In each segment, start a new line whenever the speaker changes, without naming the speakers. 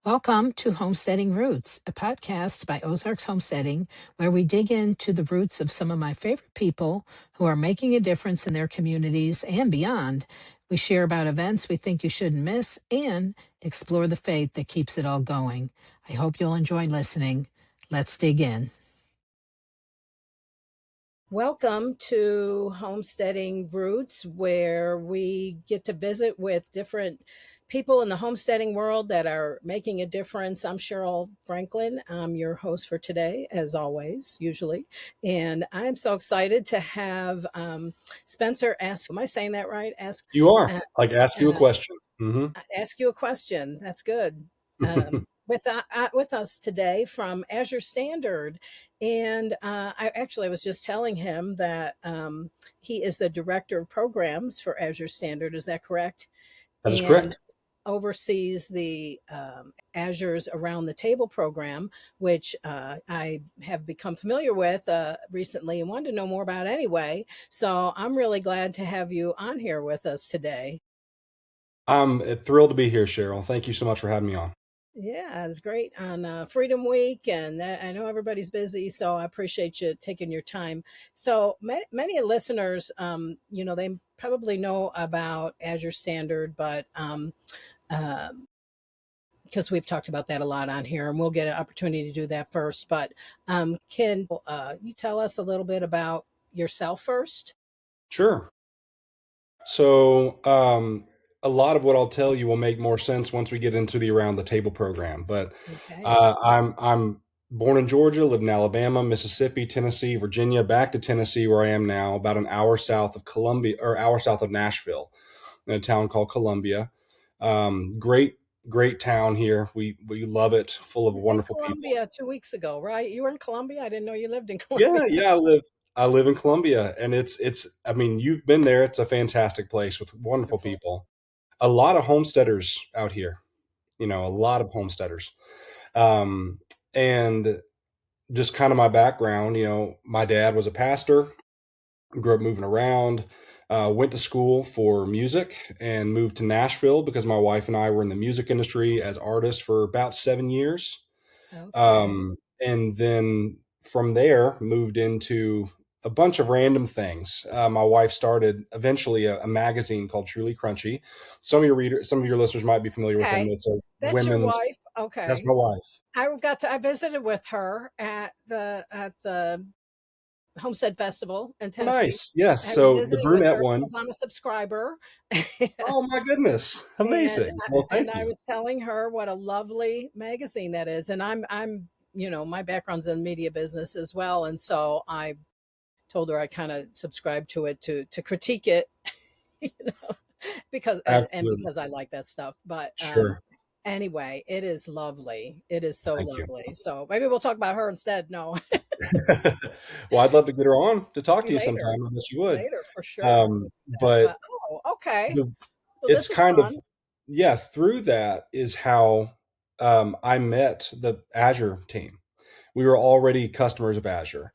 Welcome to Homesteading Roots, a podcast by Ozarks Homesteading, where we dig into the roots of some of my favorite people who are making a difference in their communities and beyond. We share about events we think you shouldn't miss and explore the faith that keeps it all going. I hope you'll enjoy listening. Let's dig in. Welcome to Homesteading Roots, where we get to visit with different people in the homesteading world that are making a difference. I'm Cheryl Franklin. I'm your host for today, as always, usually. And I'm so excited to have Spencer Askew. Am I saying that right?
You are. Ask you a
Uh,
question. Hmm.
ask you a question. That's good. With us today from Azure Standard, and I was just telling him that he is the director of programs for Azure Standard. Is that correct?
That is
And
correct.
oversees the Azure's Around the Table program, which I have become familiar with recently and wanted to know more about anyway. So I'm really glad to have you on here with us today.
I'm thrilled to be here, Cheryl. Thank you so much for having me on.
Yeah, it's great on Freedom Week, and I know everybody's busy, so I appreciate you taking your time. So many listeners, they probably know about Azure Standard, but because we've talked about that a lot on here, and we'll get an opportunity to do that first. But can you tell us a little bit about yourself first?
Sure. So, a lot of what I'll tell you will make more sense once we get into the Around the Table program. But
Okay.
I'm born in Georgia, lived in Alabama, Mississippi, Tennessee, Virginia, back to Tennessee, where I am now, about an hour south of Columbia, or hour south of Nashville, in a town called Columbia. Great, great town here. We love it, full of
I was in
wonderful people.
Columbia 2 weeks ago, right? You were in Columbia? I didn't know you lived in
Yeah,
Columbia.
yeah, I live in Columbia, and it's I mean, you've been there. It's a fantastic place with wonderful
Wonderful.
people. A lot of homesteaders out here, a lot of homesteaders. Um, and just kind of my background, my dad was a pastor, grew up moving around, went to school for music and moved to Nashville because my wife and I were in the music industry as artists for about 7 years.
Okay.
And then from there, moved into a bunch of random things. My wife started eventually a magazine called Truly Crunchy. Some of your listeners might be familiar with them.
Okay.
It's a
That's your
women's.
wife?
That's
Okay.
my wife.
I visited with her at the Homestead Festival in
Oh,
Tennessee.
nice. Yes.
I was
So the
visiting with
brunette
her
one.
because I'm a subscriber.
Oh my goodness.
and
Amazing. Well,
and
thank
I
you.
was telling her what a lovely magazine that is. And I'm my background's in media business as well. And so I told her I kind of subscribed to it to critique it, you know, and
Absolutely.
because I like that stuff. But
Sure.
anyway, it is lovely. It is so
Thank you.
lovely. So maybe we'll talk about her instead. No,
Well, I'd love to get her on to talk to you
later,
sometime. I bet you would.
later for sure.
But
But okay.
the
Well,
it's
this is
kind of,
fun.
yeah, through that is how I met the Azure team. We were already customers of Azure.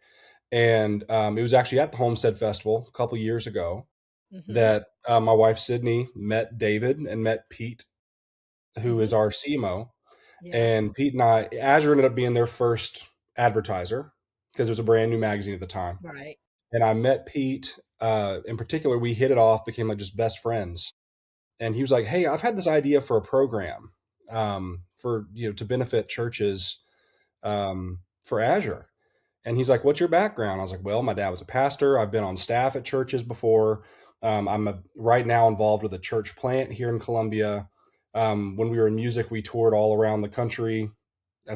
And it was actually at the Homestead Festival a couple years ago
Hmm.
that my wife Sydney met David and met Pete, who is
Hmm.
our CMO.
Yeah.
And Pete and Azure ended up being their first advertiser because it was a brand new magazine at the time.
Right.
And I met Pete in particular. We hit it off, became like just best friends. And he was like, "Hey, I've had this idea for a program for to benefit churches for Azure." And he's like, "What's your background?" I was like, "Well, my dad was a pastor. I've been on staff at churches before. Right now involved with a church plant here in Columbia. When we were in music, we toured all around the country,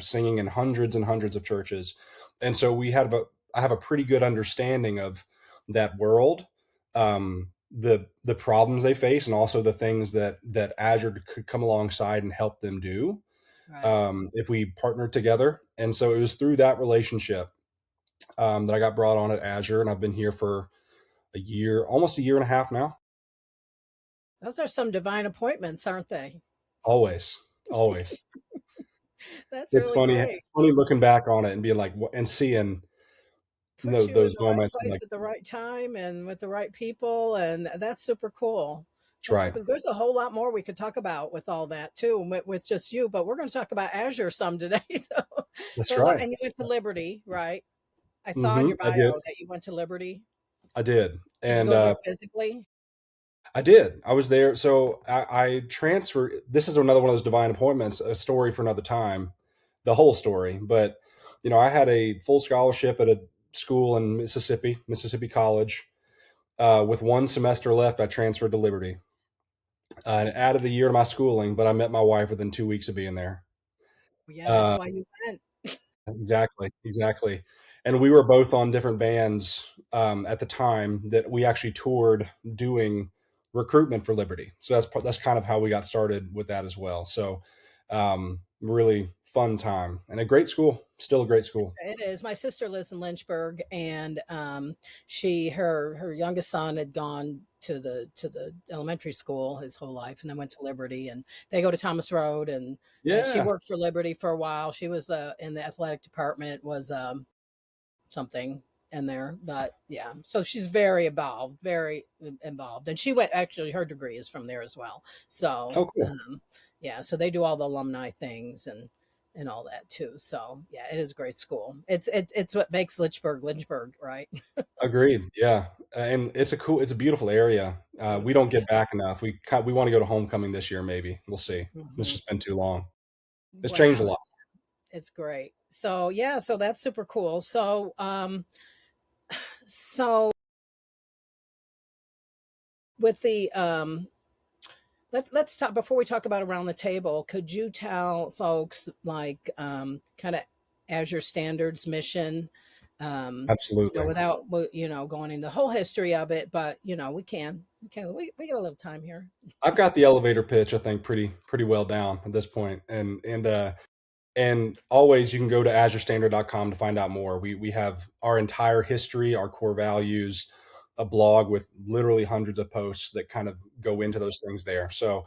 singing in hundreds and hundreds of churches, and so I have a pretty good understanding of that world, the problems they face, and also the things that Azure could come alongside and help them do
Right.
if we partnered together. And so it was through that relationship that I got brought on at Azure, and I've been here for a year, almost a year and a half now.
Those are some divine appointments, aren't they?
Always, always.
That's
It's
really
funny.
great.
It's funny looking back on it and being like, and seeing
Puts you in
those
the right
moments. I'm
place
like,
at the right time and with the right people, and that's super cool.
That's
That's
right.
super. There's a whole lot more we could talk about with all that too, with just you. But we're going to talk about Azure some today. So,
That's
but look,
right.
and you went to Liberty, right? I saw in
Hmm.
your
I did.
bio that you went to Liberty.
I did.
Did you
And
go there physically?
I did. I was there. So I transferred. This is another one of those divine appointments, a story for another time, the whole story. But, I had a full scholarship at a school in Mississippi, Mississippi College. With one semester left, I transferred to Liberty. And added a year to my schooling, but I met my wife within 2 weeks of being there.
Yeah, that's
Uh,
why you went.
exactly, exactly. And we were both on different bands at the time that we actually toured doing recruitment for Liberty. So that's kind of how we got started with that as well. So really fun time and a great school, still a great school.
It is. My sister lives in Lynchburg, and her youngest son had gone to the elementary school his whole life, and then went to Liberty, and they go to Thomas Road, and she
Yeah.
worked for Liberty for a while. She was in the athletic department, was something in there, but yeah, so she's very involved, and she went, actually her degree is from there as well. So
Oh, cool.
yeah, so they do all the alumni things and all that too. So yeah, it is a great school. It's what makes Lynchburg, right?
Agreed. Yeah. And it's a beautiful area. We don't get
Yeah.
back enough. We want to go to homecoming this year, maybe. We'll see. It's
Hmm.
just been too long. It's changed a
Wow,
lot.
it's great. So yeah, so that's super cool. So with the let's talk before we talk about around the table. Could you tell folks like kind of Azure Standards mission?
Absolutely.
Without going into the whole history of it, but we got a little time here.
I've got the elevator pitch, I think, pretty well down at this point. And always you can go to azurestandard.com to find out more. We have our entire history, our core values, a blog with literally hundreds of posts that kind of go into those things there. So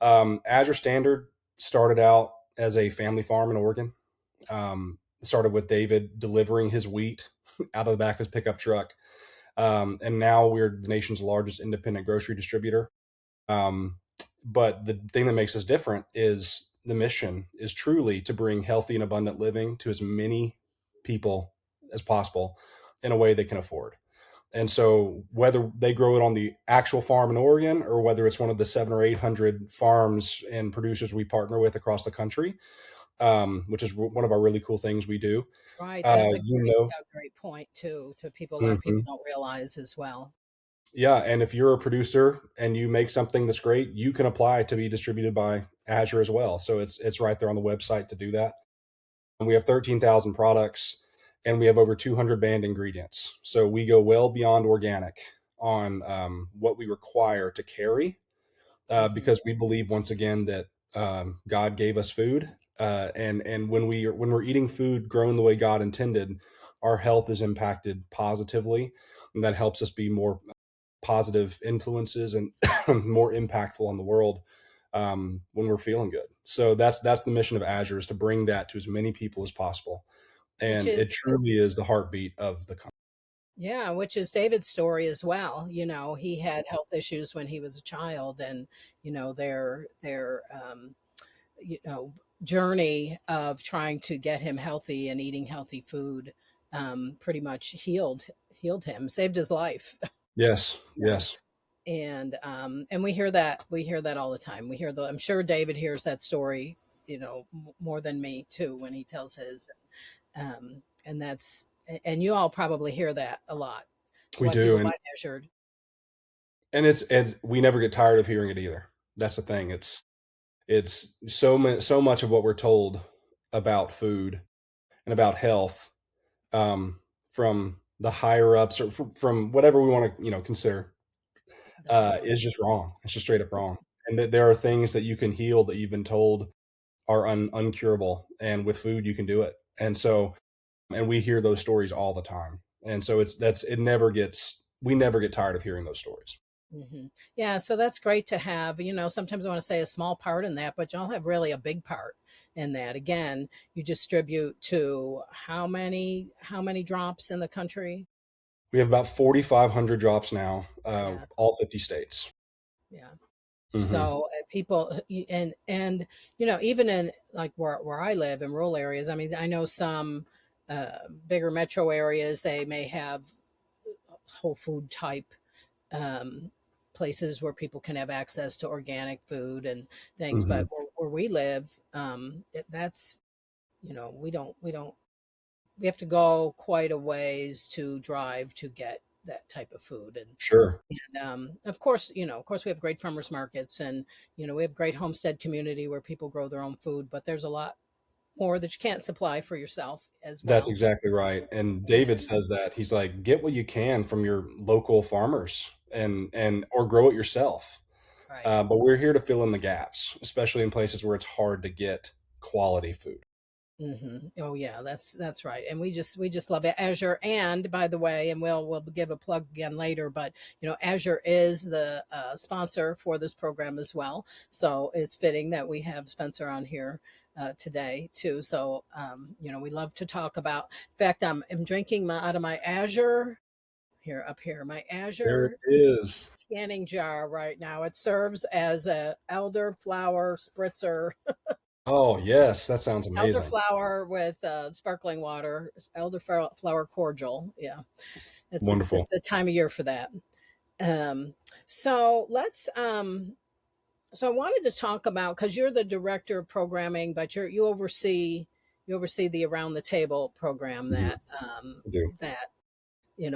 Azure Standard started out as a family farm in Oregon. Started with David delivering his wheat out of the back of his pickup truck. And now we're the nation's largest independent grocery distributor. Um, but the thing that makes us different is the mission is truly to bring healthy and abundant living to as many people as possible in a way they can afford. And so, whether they grow it on the actual farm in Oregon or whether it's one of the 700 or 800 farms and producers we partner with across the country, which is one of our really cool things we do.
Right, that's
You know,
a great point too to people. A lot of people
mhm.
don't realize as well.
Yeah, and if you're a producer and you make something that's great, you can apply to be distributed by Azure as well. So it's right there on the website to do that. And we have 13,000 products and we have over 200 banned ingredients. So we go well beyond organic on what we require to carry
Hmm.
because we believe once again that God gave us food, and when we're eating food grown the way God intended, our health is impacted positively, and that helps us be more positive influences and more impactful on the world when we're feeling good. So that's the mission of Azure, is to bring that to as many people as possible,
Which
and it
is
truly is the heartbeat of the company.
Yeah, which is David's story as well. He had health issues when he was a child, and their journey of trying to get him healthy and eating healthy food pretty much healed him, saved his life.
Yes,
you know.
yes,
And we hear that all the time. I'm sure David hears that story, more than me too when he tells his. And you all probably hear that a lot. It's
we
why
do,
people
and
buy measured.
and we never get tired of hearing it either. That's the thing. It's so much of what we're told about food and about health, um, from the higher ups or from whatever we want to consider,
Definitely.
is just wrong. It's just straight up wrong. And that there are things that you can heal that you've been told are uncurable, and with food you can do it. And so, and we hear those stories all the time. And so it never gets we never get tired of hearing those stories.
Hmm. Yeah, so that's great to have. Sometimes I want to say a small part in that, but y'all have really a big part in that. Again, you distribute to how many drops in the country?
We have about 4,500 drops now,
Yeah,
all 50 states.
yeah.
Hmm.
So people and even in like where I live in rural areas, I mean, I know some bigger metro areas they may have whole food type um, places where people can have access to organic food and things.
Hmm.
But where we live, that's we have to go quite a ways to drive to get that type of food.
Sure.
And of course, we have great farmers markets, and we have great homestead community where people grow their own food. But there's a lot more that you can't supply for yourself as
That's
well.
exactly right. And David
And
says that he's like, get what you can from your local farmers and or grow it yourself.
right.
But we're here to fill in the gaps, especially in places where it's hard to get quality food.
Oh yeah, that's right. And we just love it. Azure, and by the way, and we'll give a plug again later, but Azure is the sponsor for this program as well. So it's fitting that we have Spencer on here today too. So we love to talk about. In fact, I'm drinking out of my Azure here up here, my
There it
Azure
is.
canning jar right now. It serves as a elderflower spritzer.
Oh, yes, that sounds amazing.
Elderflower with sparkling water, elderflower cordial. Yeah, it's
Wonderful.
the time of year for that. Um, so let's. So I wanted to talk about, because you're the director of programming, but you oversee the Around the Table program
Hmm. I do.
that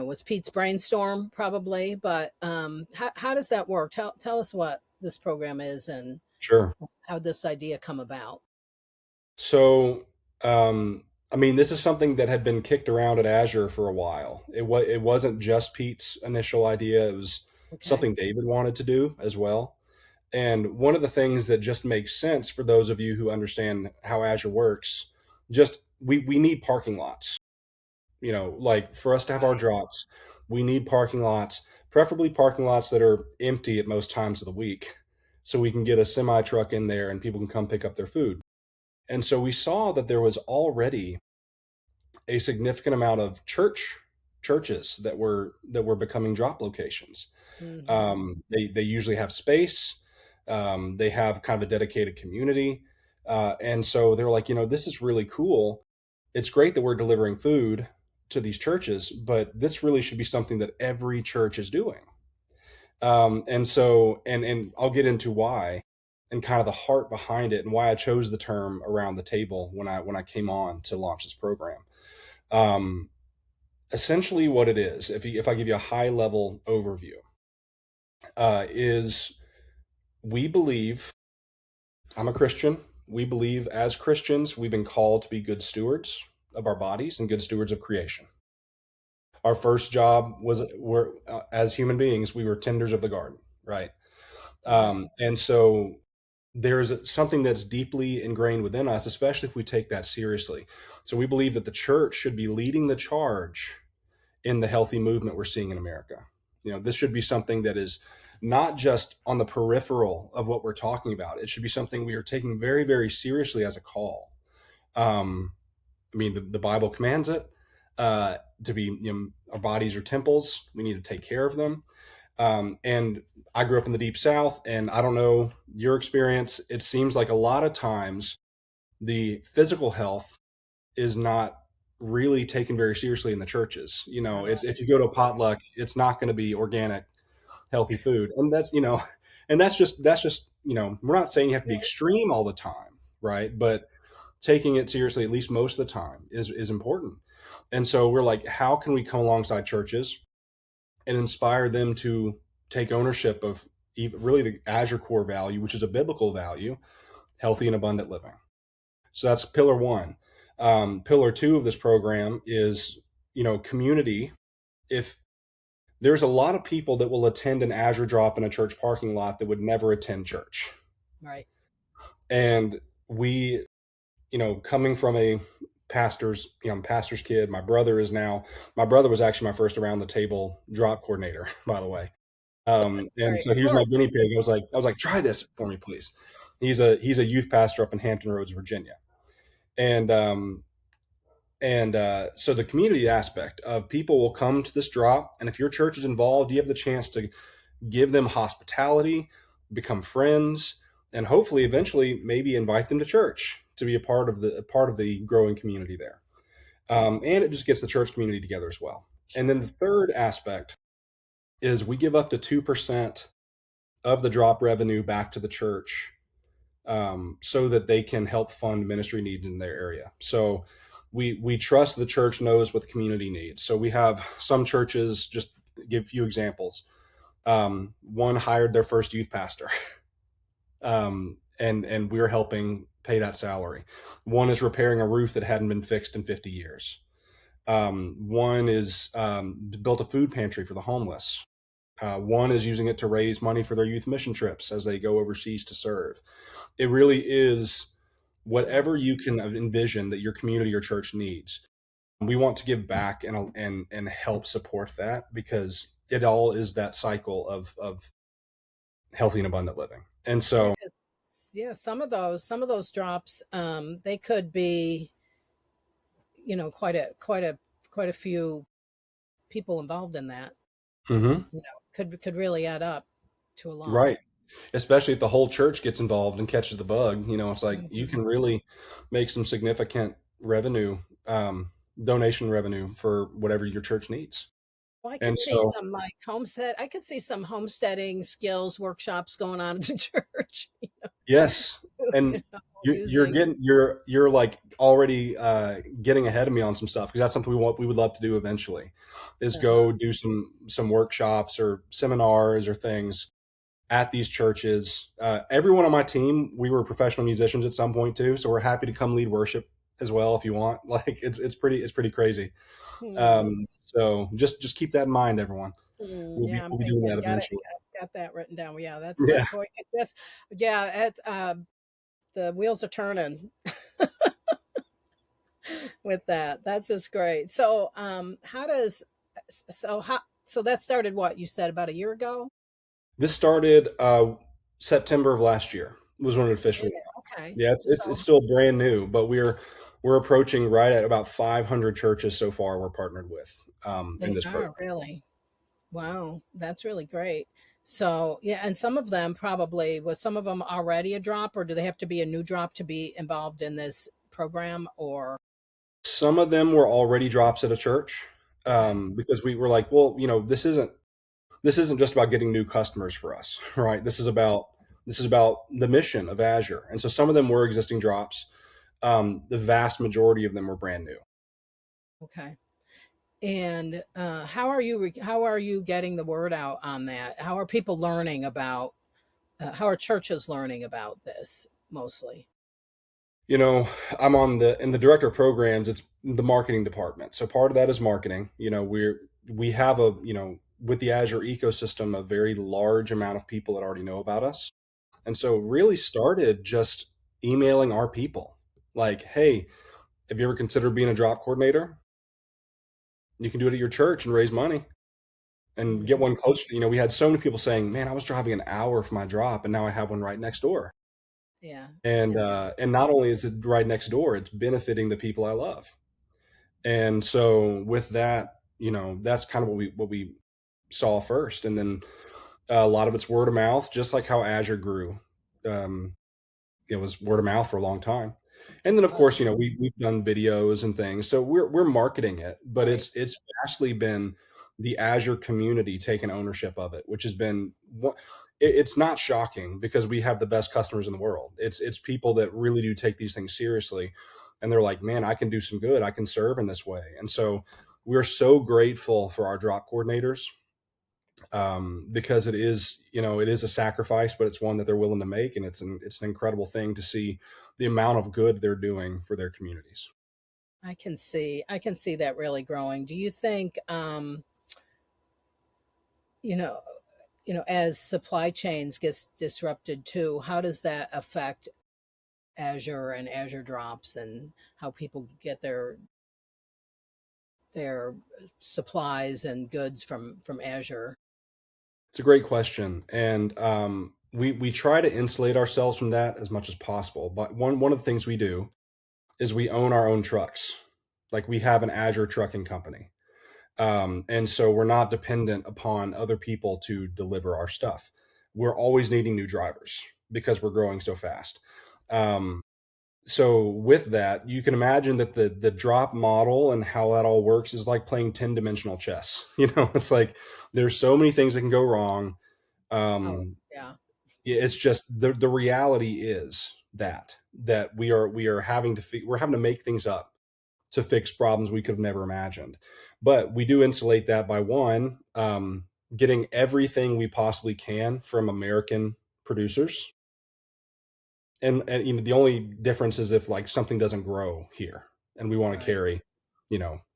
was Pete's brainstorm probably. But how does that work? Tell us what this program is and
Sure.
how this idea come about.
So, I mean, this is something that had been kicked around at Azure for a while. It wasn't just Pete's initial idea. It was
Okay.
something David wanted to do as well. And one of the things that just makes sense for those of you who understand how Azure works, just we need parking lots. Like for us to have our
Right.
drops, we need parking lots, preferably parking lots that are empty at most times of the week, so we can get a semi truck in there and people can come pick up their food. And so we saw that there was already a significant amount of churches that were becoming drop locations.
Hmm.
They usually have space. They have kind of a dedicated community, and so they're like, this is really cool. It's great that we're delivering food to these churches, but this really should be something that every church is doing. And so, and I'll get into why and kind of the heart behind it and why I chose the term around the table when I came on to launch this program. Um, Essentially, what it is, if I give you a high level overview, is we believe, I'm a Christian. We believe as Christians, we've been called to be good stewards of our bodies and good stewards of creation. Our first job was as human beings, we were tenders of the garden, right?
Yes.
And so there's something that's deeply ingrained within us, especially if we take that seriously. So we believe that the church should be leading the charge in the healthy movement we're seeing in America. This should be something that is not just on the peripheral of what we're talking about. It should be something we are taking very, very seriously as a call. Um, I mean, the Bible commands it to be, our bodies are temples. We need to take care of them. And I grew up in the deep South, and I don't know your experience. It seems like a lot of times the physical health is not really taken very seriously in the churches. It's if you go to a
It's
potluck, it's not going to be organic, healthy food, and and that's just we're not saying you have to be
right.
extreme all the time, right? But taking it seriously at least most of the time is important. And so we're like, how can we come alongside churches and inspire them to take ownership of really the Azure core value, which is a biblical value, healthy and abundant living. So that's pillar one. Pillar two of this program is, community. If there's a lot of people that will attend an Azure drop in a church parking lot that would never attend church.
Right.
And we, coming from a pastor's kid, my brother was actually my first around the table drop coordinator, by the way. And
Right.
so
Of
he was my
course.
guinea pig. I was like, try this for me, please. He's a youth pastor up in Hampton Roads, Virginia. And so the community aspect of people will come to this drop, and if your church is involved, you have the chance to give them hospitality, become friends, and hopefully eventually maybe invite them to church to be a part of the growing community there. And it just gets the church community together as well. And then the
Sure.
third aspect is we give up to 2% of the drop revenue back to the church, so that they can help fund ministry needs in their area. So we trust the church knows what the community needs. So we have some churches, just give a few examples. One hired their first youth pastor, and we're helping pay that salary. One is repairing a roof that hadn't been fixed in 50 years. One is built a food pantry for the homeless. One is using it to raise money for their youth mission trips as they go overseas to serve. It really is whatever you can envision that your community or church needs. We want to give back and help support that, because it all is that cycle of healthy and abundant living. And
Yeah,
so,
'cause, yeah, some of those drops, they could be, quite a few people involved in that.
mhm,
Could really add up to a lot.
right. Especially if the whole church gets involved and catches the bug, it's like you
Mhm.
can really make some significant revenue, donation revenue for whatever your church needs.
Well, I could
And
see
so,
some like some homesteading skills workshops going on at the church,
yes, and
using.
you're like already getting ahead of me on some stuff, because that's something we would love to do eventually, is
Uh-huh.
go do some workshops or seminars or things at these churches. Everyone on my team, we were professional musicians at some point too, so we're happy to come lead worship as well if you want. Like it's pretty crazy.
Hmm.
So just keep that in mind, everyone.
Hmm, yeah, I'm
We'll be doing
thinking.
that
Got it.
eventually.
Got that written down. Yeah, that's
Yeah.
that boy. Yeah. The wheels are turning with that. That's just great. So, so that started what you said about a year ago?
This started September of last year was when it
Did
officially.
it? Okay.
Yeah, it's
So
still brand new, but we're approaching right at about 500 churches so far we're partnered with, in
they
this
are
program.
really. Wow, that's really great. So, yeah, and some of them probably was some of them already a drop, or do they have to be a new drop to be involved in this program? Or
Some of them were already drops at a church,
okay,
because we were like, well, this isn't just about getting new customers for us, right? This is about the mission of Azure, and so some of them were existing drops. The vast majority of them were brand new.
okay. And how are you getting the word out on that? How are people learning about? How are churches learning about this mostly?
You know, I'm in the director of programs. It's the marketing department. So part of that is marketing. We have with the Azure ecosystem, a very large amount of people that already know about us. And so really started just emailing our people like, hey, have you ever considered being a drop coordinator? You can do it at your church and raise money and get
Hmm.
one close. We had so many people saying, man, I was driving an hour for my drop and now I have one right next door.
Yeah,
And
and
not only is it right next door, it's benefiting the people I love. And so with that, that's kind of what we saw first, and then a lot of it's word of mouth, just like how Azure grew. Um, it was word of mouth for a long time, and then of
uh,
course, we've done videos and things, so we're marketing it, but
right.
it's vastly been the Azure community taking ownership of it, which has been it's not shocking because we have the best customers in the world. It's people that really do take these things seriously, and they're like, man, I can do some good. I can serve in this way, and so we're so grateful for our drop coordinators, because it is a sacrifice, but it's one that they're willing to make, and it's an incredible thing to see the amount of good they're doing for their communities.
I can see that really growing. Do you think, you know, as supply chains gets disrupted too, how does that affect Azure and Azure drops and how people get their supplies and goods from Azure?
It's a great question, and we try to insulate ourselves from that as much as possible. But one of the things we do is we own our own trucks. Like we have an Azure trucking company, and so we're not dependent upon other people to deliver our stuff. we're always needing new drivers because we're growing so fast. Um, so with that, you can imagine that the drop model and how that all works is like playing 10-dimensional chess. It's like there's so many things that can go wrong.
Oh,
Um,
yeah.
it's just the reality is that we are we're having to make things up to fix problems we could have never imagined. But we do insulate that by one, getting everything we possibly can from American producers. And the only difference is if like something doesn't grow here and we want to
Right.
carry,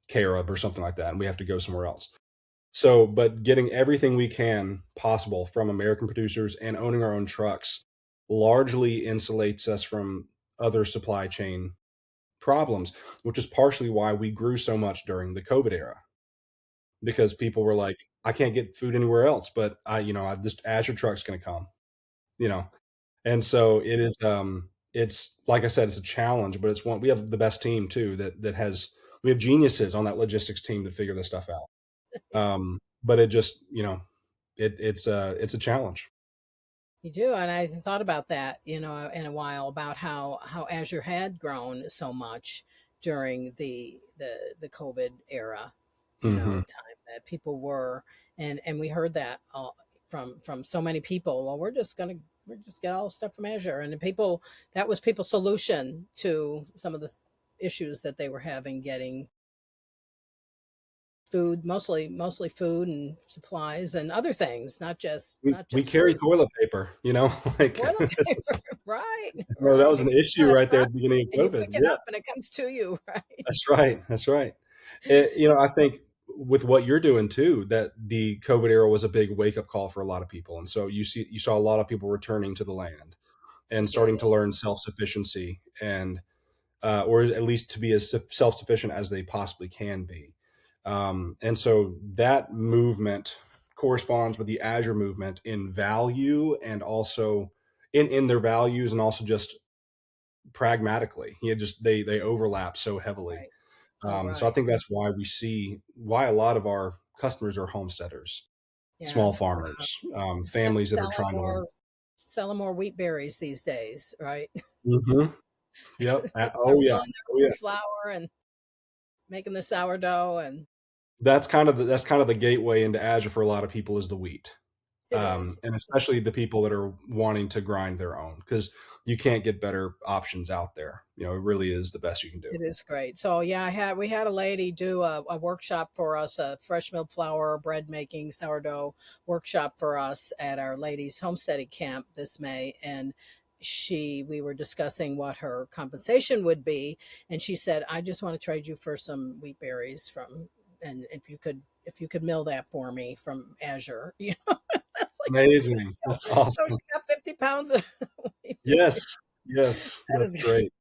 carob or something like that, and we have to go somewhere else. So, but getting everything we can possible from American producers and owning our own trucks largely insulates us from other supply chain problems, which is partially why we grew so much during the COVID era, because people were like, I can't get food anywhere else, but this Azure truck's going to come, you know. And so it's like I said, it's a challenge, but it's one we have the best team too that has we have geniuses on that logistics team to figure this stuff out. But it just, it's a challenge.
You do, and I thought about that, in a while about how Azure had grown so much during the COVID era,
Hmm.
time that people were, and we heard that from so many people. Well, we're just get all the stuff from Azure, and the people that was people's solution to some of the issues that they were having getting food, mostly food and supplies and other things,
We
not
we
just
carry
food.
toilet paper, like
Toilet paper, right,
well, that was
right.
an issue
Not a
right there
truck,
at the beginning
and
of
you
COVID.
pick it
Yeah,
up and it comes to you, right?
that's right. That's right. I think with what you're doing too, that the COVID era was a big wake up call for a lot of people, and so you saw a lot of people returning to the land and
We
starting
did.
to learn self sufficiency and or at least to be as self sufficient as they possibly can be. And so that movement corresponds with the Azure movement in value and also in their values and also just pragmatically. They overlap so heavily.
Right. Oh,
So I
right.
think that's why a lot of our customers are homesteaders,
Yeah.
small farmers, families that are
Selling
trying to learn.
more wheat berries these days, right?
Hmm. Yep.
Are
Oh yeah.
milling
Oh
their
yeah.
own flour and making the sourdough, and
That's kind of the gateway into Azure for a lot of people is the wheat,
it is.
and especially the people that are wanting to grind their own because you can't get better options out there. It really is the best you can do.
It is great. So yeah, we had a lady do a workshop for us, a fresh milled flour bread making sourdough workshop for us at our ladies homesteading camp this May, and we were discussing what her compensation would be, and she said, I just want to trade you for some wheat berries from, and if you could mill that for me from Azure. That's like,
Amazing. That's
so she
awesome.
got 50 pounds of wheat
Yes.
berries.
Yes.
That
That's
is
great.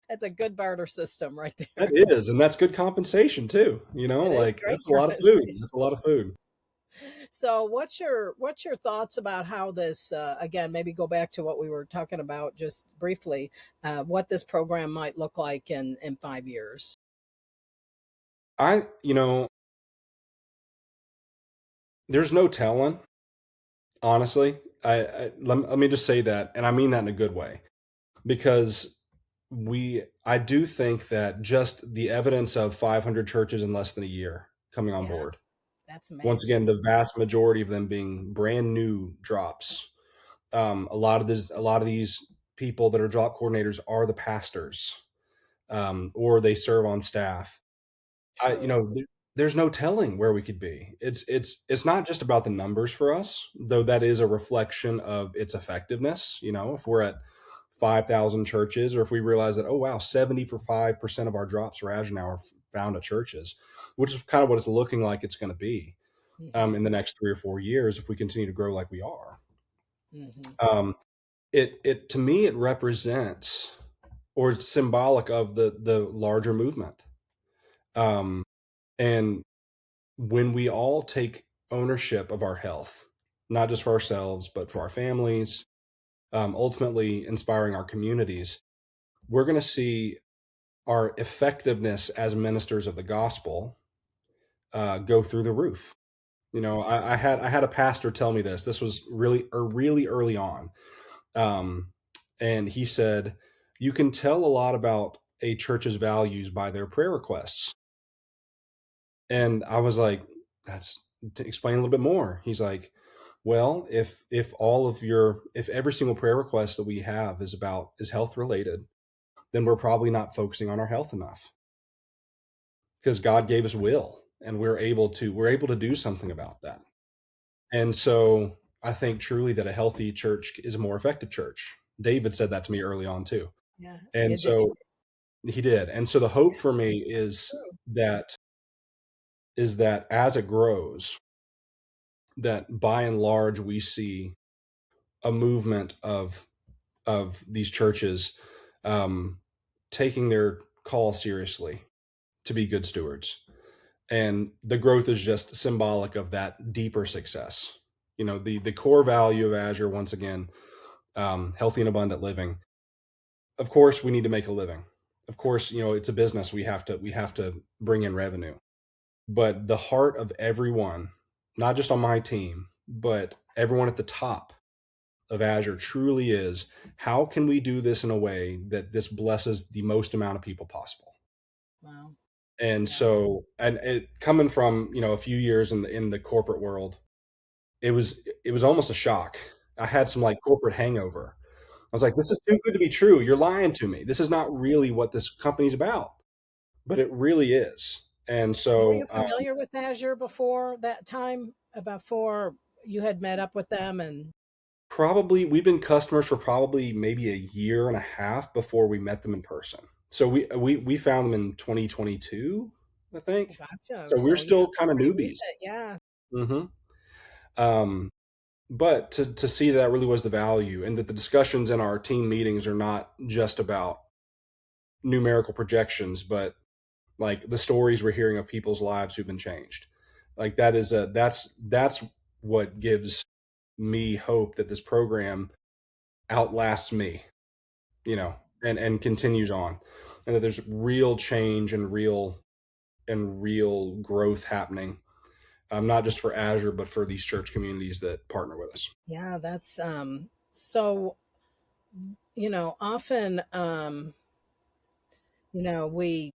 that's a good barter system right
That
there.
is, and that's good compensation too.
It is
Like
great
that's a lot of food.
compensation.
That's a lot of food.
So, what's your thoughts about how this again? Maybe go back to what we were talking about just briefly. What this program might look like in 5 years.
I, there's no telling, honestly. Let me just say that, and I mean that in a good way, because I do think that just the evidence of 500 churches in less than a year coming on
Yeah,
board.
that's
Once
amazing.
again, the vast majority of them being brand new drops. A lot of these people that are drop coordinators are the pastors, or they serve on staff. I, you
True.
know, there, there's no telling where we could be. It's not just about the numbers for us, though that is a reflection of its effectiveness. If we're at 5,000 churches, or if we realize that, oh wow, 75% of our drops for Azure now are found at churches, which is kind of what it's looking like it's going to be
Hmm.
in the next 3 or 4 years if we continue to grow like we are.
Hmm.
Um, it to me it represents or it's symbolic of the larger movement. Um, and when we all take ownership of our health, not just for ourselves, but for our families, ultimately inspiring our communities, we're going to see our effectiveness as ministers of the gospel go through the roof. I had a pastor tell me this. This was really early on, um, and he said, "You can tell a lot about a church's values by their prayer requests." And I was like, "That's to explain a little bit more." He's like, "Well, if every single prayer request that we have is health related, then we're probably not focusing on our health enough because God gave us will, and we're able to do something about that." And so I think truly that a healthy church is a more effective church. David said that to me early on too.
Yeah.
And
Did he?
so he did. And so the hope for
Yes.
me
It's true.
that is that as it grows, that by and large we see a movement of these churches um, taking their call seriously to be good stewards. And the growth is just symbolic of that deeper success. The core value of Azure, once again, healthy and abundant living. Of course, we need to make a living. Of course, it's a business. We have to bring in revenue. But the heart of everyone, not just on my team, but everyone at the top of Azure truly is, how can we do this in a way that this blesses the most amount of people possible?
Wow.
And
Yeah.
so, and it coming from, a few years in the corporate world, it was almost a shock. I had some like corporate hangover. I was like, this is too good to be true. You're lying to me. This is not really what this company's about, but it really is. And
And were you
so,
familiar with Azure before that time? Before you had met up with them and
probably we've been customers for probably maybe a year and a half before we met them in person. So we found them in 2022, I
oh,
think.
gotcha.
So we're
So yeah,
still
so
kind of
pretty
newbies.
recent. Yeah.
hmm Um, but to see that really was the value, and that the discussions in our team meetings are not just about numerical projections, but like the stories we're hearing of people's lives who've been changed. Like that's what gives me hope that this program outlasts me, and continues on, and that there's real change and real growth happening, not just for Azure, but for these church communities that partner with us.
Yeah, that's so often we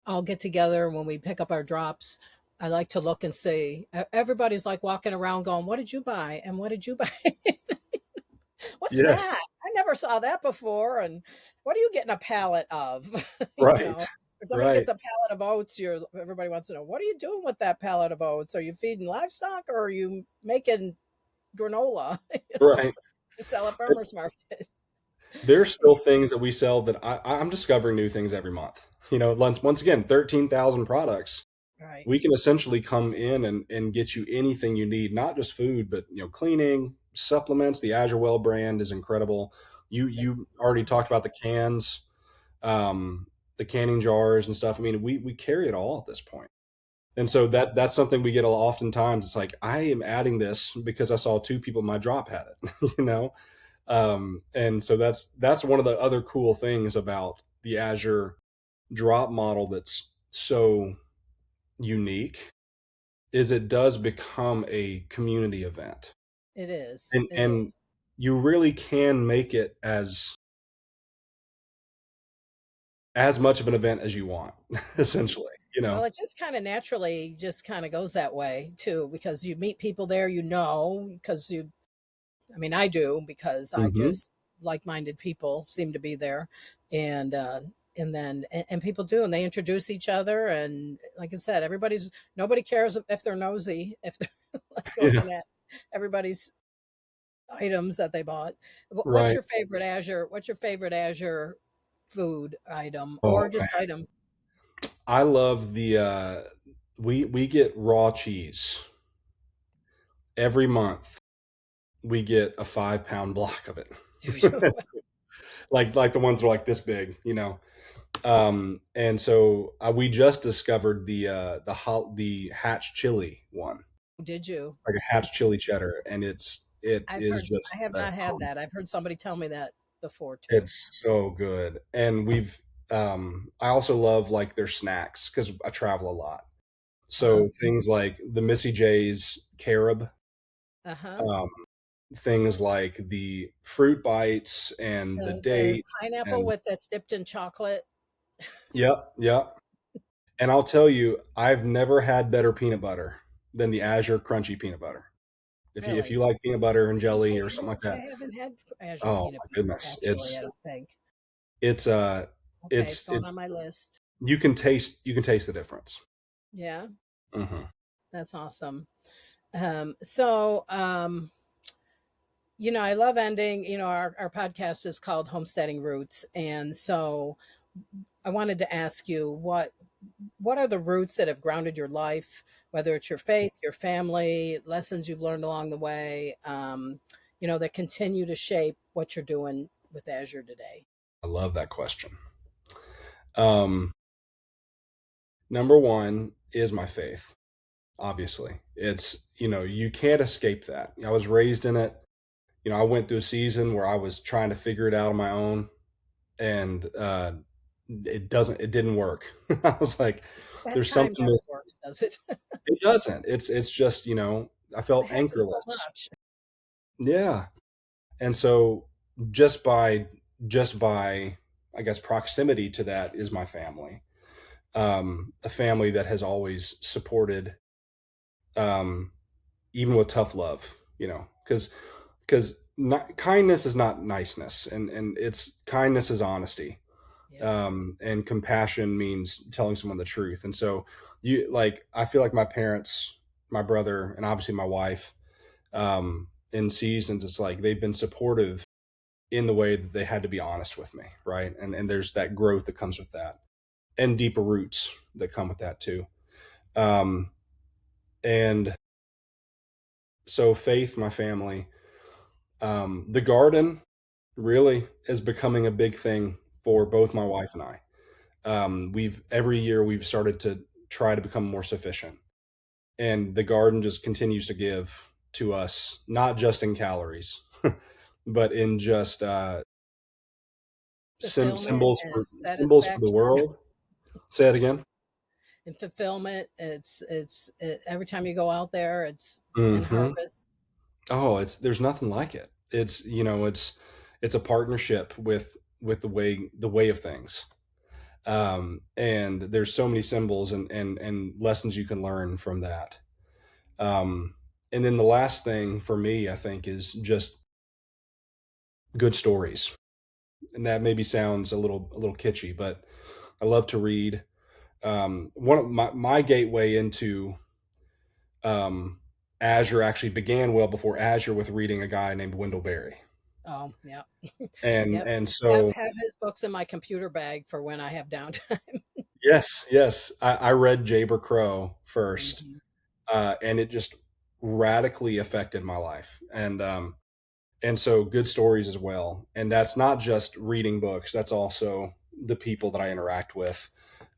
all get together when we pick up our drops. I like to look and see. Everybody's like walking around going, "What did you buy? And what did you buy? What's
Yes.
that? I never saw that before." And what are you getting a pallet of? you
Right.
know, if somebody
Right.
gets a pallet of oats, everybody wants to know, what are you doing with that pallet of oats? Are you feeding livestock or are you making granola
Right.
to sell at farmers market?
There's still things that we sell that I'm discovering new things every month. Once again, 13,000 products.
Right.
We can essentially come in and get you anything you need, not just food, but cleaning, supplements. The Azure Well brand is incredible. You already talked about the cans, the canning jars and stuff. I mean, we carry it all at this point. And so that's something we get oftentimes. It's like, I am adding this because I saw two people in my drop had it, and so that's one of the other cool things about the Azure drop model that's so unique, is it does become a community event,
It is.
and
It
and
is.
you really can make it as much of an event as you want, essentially.
Well, it just kind of naturally just kind of goes that way too, because you meet people there, because I mean, I do because I
hmm
just like-minded people seem to be there, and then and people do, and they introduce each other, and like I said, nobody cares if they're nosy, if they're like
Yeah.
looking at everybody's items that they bought. What's
Right.
your favorite Azure? What's your favorite Azure food item or
Oh
just
man,
item?
I love the we get raw cheese every month. We get a 5 pound block of it, like the ones that are like this big. And so we just discovered the Hatch chili one,
Did you?
like a Hatch chili cheddar, and it
I've
is
heard.
just
I have not had that. I've heard somebody tell me that before too.
it's so good. And I also love like their snacks because I travel a lot.
Uh-huh.
So things like the Missy J's carob,
Uh-huh.
um, things like the fruit bites and the
The
date,
pineapple
and
with that's dipped in chocolate.
yep, yep. And I'll tell you, I've never had better peanut butter than the Azure crunchy peanut butter. If you
Really?
like peanut butter and jelly or something like
I
that,
haven't had Azure
oh
peanut
my
butter,
goodness,
actually, I don't think.
it's
Okay, it's going on
it's
my list.
you can taste the difference.
Yeah,
Hmm.
that's awesome. So, I love ending, our podcast is called Homesteading Roots. And so I wanted to ask you what are the roots that have grounded your life, whether it's your faith, your family, lessons you've learned along the way, that continue to shape what you're doing with Azure today?
I love that question. Um, Number one is my faith. Obviously, it's you can't escape that. I was raised in it. I went through a season where I was trying to figure it out on my own, and it didn't work. I was like,
That
there's
time
something
never
missing.
works, does it?
It doesn't. It's just I
It
felt
happens so
anchorless.
much.
Yeah, and so just by just by I guess proximity to that is my family. A family that has always supported, um, even with tough love. Because kindness is not niceness, and it's kindness is honesty,
Yep.
and compassion means telling someone the truth. And so I feel like my parents, my brother, and obviously my wife, in seasons, it's like they've been supportive in the way that they had to be honest with me, right? And there's that growth that comes with that, and deeper roots that come with that too. Um, and so faith, my family, the garden really is becoming a big thing for both my wife and I. We've every year we've started to try to become more sufficient, and the garden just continues to give to us, not just in calories, but in just
Fulfillment and
symbols for the
satisfaction
world. Say it again.
and fulfillment. Every time you go out there, it's and
Hmm.
harvest.
Oh, there's nothing like it. It's a partnership with the way of things. And there's so many symbols and lessons you can learn from that. Um, and then the last thing for me, I think, is just good stories. And that maybe sounds a little kitschy, but I love to read. One of my gateway into um, Azure actually began well before Azure with reading a guy named Wendell Berry.
Oh, yeah.
And
Yep.
and
Have
so
have his books in my computer bag for when I have downtime.
yes, yes, I read Jaber Crow first,
Mhm.
and it just radically affected my life. And so good stories as well. And that's not just reading books, that's also the people that I interact with,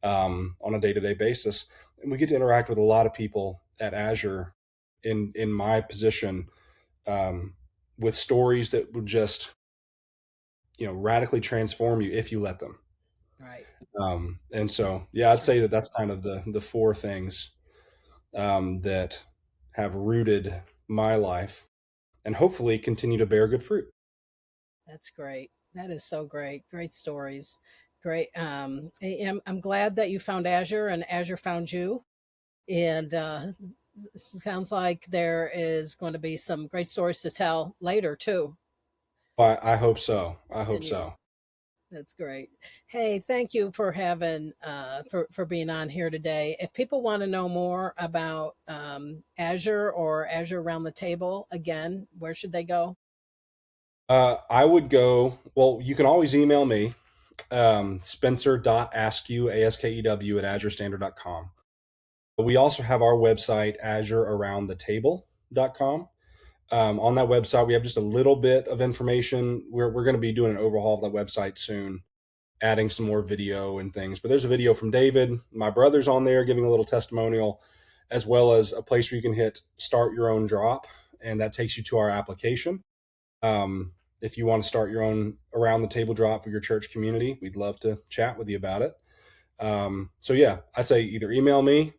on a day-to-day basis. And we get to interact with a lot of people at Azure in my position, um, with stories that would just radically transform you if you let them.
Right.
And so yeah, I'd
Sure.
say that that's kind of the four things, that have rooted my life and hopefully continue to bear good fruit.
That's great. That is so great. Great stories. Great. I'm glad that you found Azure and Azure found you. And sounds like there is going to be some great stories to tell later too.
I hope so. I hope so.
Continues. That's great. Hey, thank you for having for being on here today. If people want to know more about Azure or Azure Around the Table, again, where should they go?
I would go, well, you can always email me, Spencer.askew, Askew at azurestandard.com. We also have our website, azurearoundthetable.com. On that website, we have just a little bit of information. We're going to be doing an overhaul of that website soon, adding some more video and things. But there's a video from David. My brother's on there giving a little testimonial, as well as a place where you can hit start your own drop. And that takes you to our application. If you want to start your own around the table drop for your church community, we'd love to chat with you about it. So yeah, I'd say either email me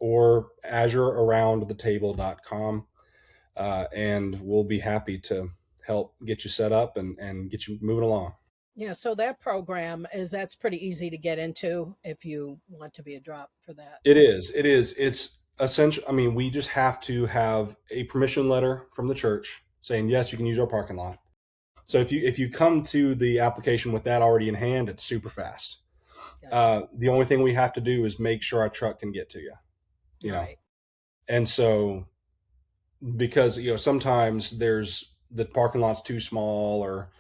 or azurearoundthetable.com. And we'll be happy to help get you set up and get you moving along.
Yeah, so that program that's pretty easy to get into if you want to be a drop for that.
It is. It is. It's essential. I mean, we just have to have a permission letter from the church saying yes, you can use our parking lot. So if you come to the application with that already in hand, it's super fast.
Gotcha.
The only thing we have to do is make sure our truck can get to you. You know,
Right.
and so because sometimes there's the parking lot's too small or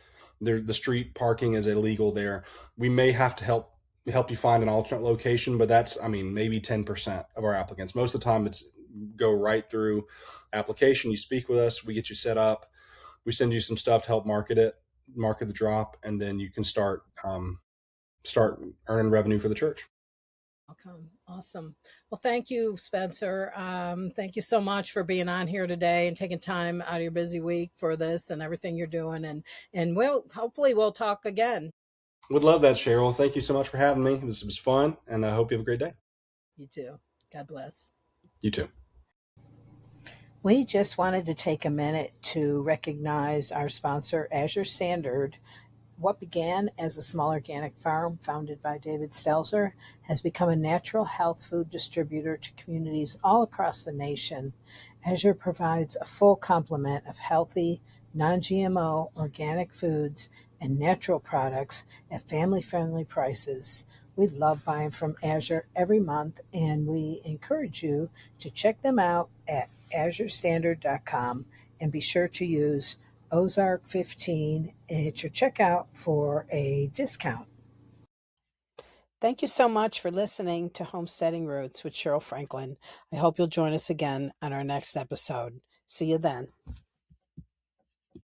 the street parking is illegal there, we may have to help you find an alternate location, but that's, I mean, maybe 10% of our applicants. Most of the time it's go right through application, you speak with us, we get you set up, we send you some stuff to help market the drop, and then you can start earning revenue for the church.
Welcome. Awesome. Well, thank you, Spencer. Thank you so much for being on here today and taking time out of your busy week for this and everything you're doing. And hopefully we'll talk again.
Would love that, Cheryl. Thank you so much for having me. It was fun, and I hope you have a great day.
You too. God bless.
You too.
We just wanted to take a minute to recognize our sponsor, Azure Standard. What began as a small organic farm founded by David Stelzer has become a natural health food distributor to communities all across the nation. Azure provides a full complement of healthy, non-GMO organic foods and natural products at family-friendly prices. We love buying from Azure every month, and we encourage you to check them out at azurestandard.com and be sure to use Ozark 15 at your checkout for a discount. Thank you so much for listening to Homesteading Roots with Cheryl Franklin. I hope you'll join us again on our next episode. See you then.